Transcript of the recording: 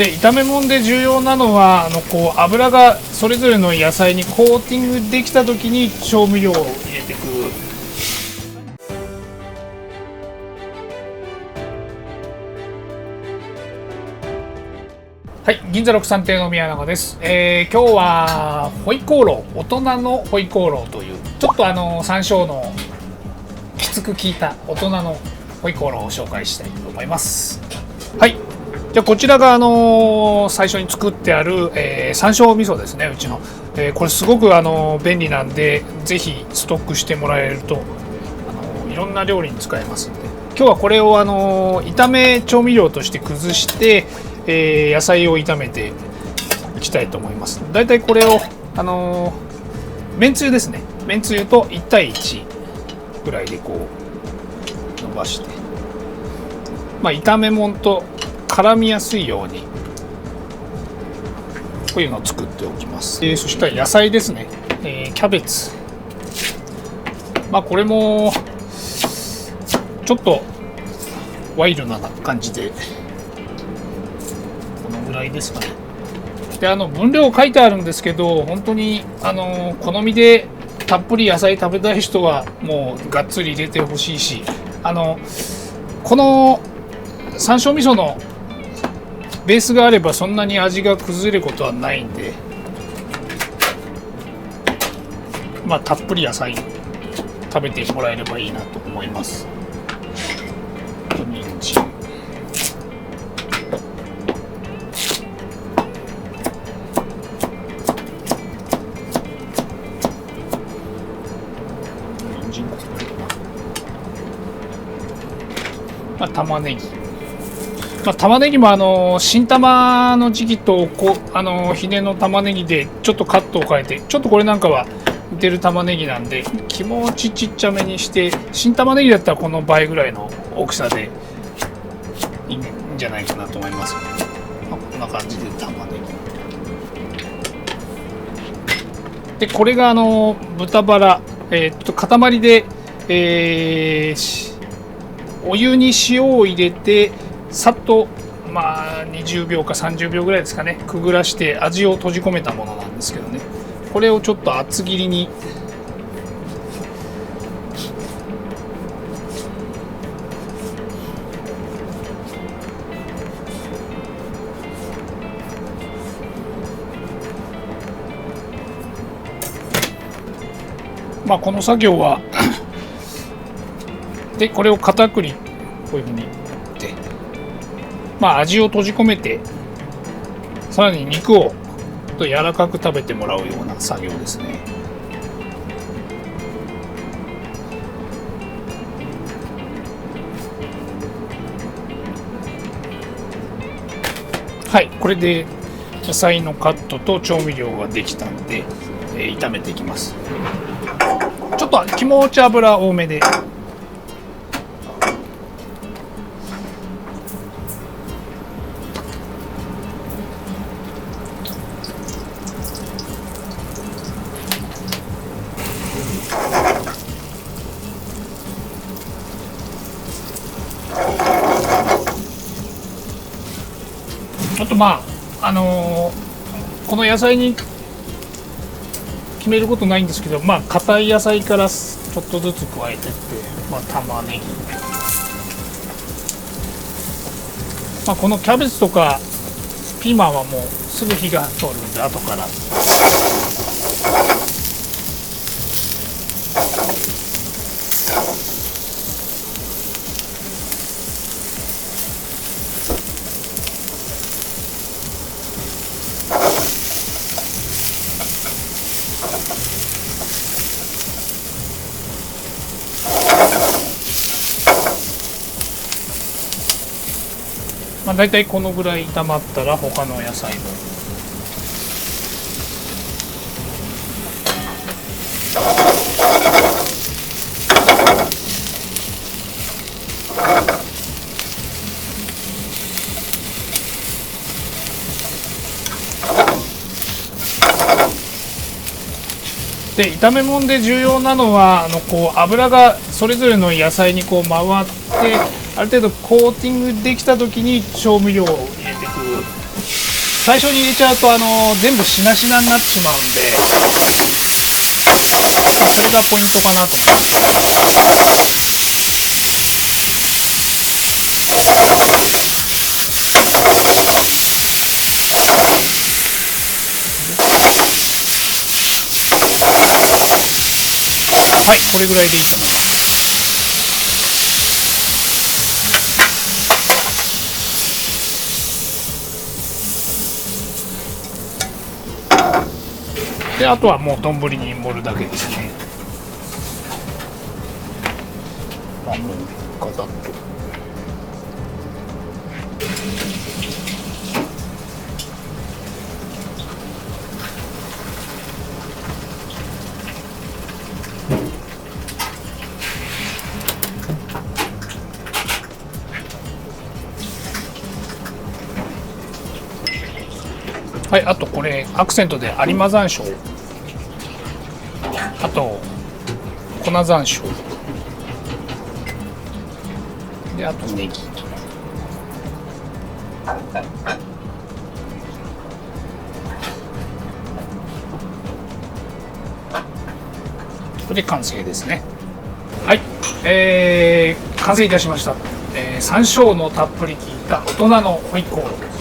で炒め物で重要なのはこう油がそれぞれの野菜にコーティングできた時に調味料を入れていく。はい、銀座63亭の宮永です。今日はホイコーロー、大人のホイコーローというちょっと山椒のきつく効いた大人のホイコーローを紹介したいと思います。はい、じゃあこちらが最初に作ってある、山椒味噌ですね。うちの、これすごく便利なんでぜひストックしてもらえるといろんな料理に使えますんで、今日はこれを炒め調味料として崩して野菜を炒めていきたいと思います。だいたいこれをめんつゆですね。めんつゆと1対1ぐらいでこう伸ばして、炒め物と絡みやすいようにこういうのを作っておきます。そしたら野菜ですね。キャベツ、これもちょっとワイルドな感じでぐらいですかね。で分量書いてあるんですけど、本当に好みでたっぷり野菜食べたい人はもうがっつり入れてほしいし、この山椒味噌のベースがあればそんなに味が崩れることはないんで、たっぷり野菜食べてもらえればいいなと思います。人参、玉ねぎ、玉ねぎも新玉の時期とひねの玉ねぎでちょっとカットを変えて、ちょっとこれなんかは似てる玉ねぎなんで気持ちちっちゃめにして、新玉ねぎだったらこの倍ぐらいの大きさでいいんじゃないかなと思います。こんな感じで玉ねぎで、これが豚バラ、塊で、お湯に塩を入れてさっと20秒か30秒ぐらいですかね、くぐらして味を閉じ込めたものなんですけどね、これをちょっと厚切りにこの作業はでこれを片栗こういうふうにって味を閉じ込めて、さらに肉を柔らかく食べてもらうような作業ですね。はい、これで野菜のカットと調味料ができたので、炒めていきます。ちょっと気持ち油多めで。あとこの野菜に決めることないんですけど、硬い野菜からちょっとずつ加えていって、玉ねぎ、このキャベツとかピーマンはもうすぐ火が通るんで後からだいたいこのぐらい炒まったら他の野菜もで、炒め物で重要なのはこう油がそれぞれの野菜にこう回ってある程度コーティングできた時に調味料を入れていく。最初に入れちゃうと全部しなしなになってしまうんで、それがポイントかなと思います。はい、これぐらいでいいと思います。で、あとはもう丼に盛るだけですね。まあ、もうガザッと。はい、あとこれアクセントで有馬山椒、あと粉山椒で、あとネギ、これで完成ですね。はい、完成いたしました。山椒のたっぷり効いた大人のホイコーロー。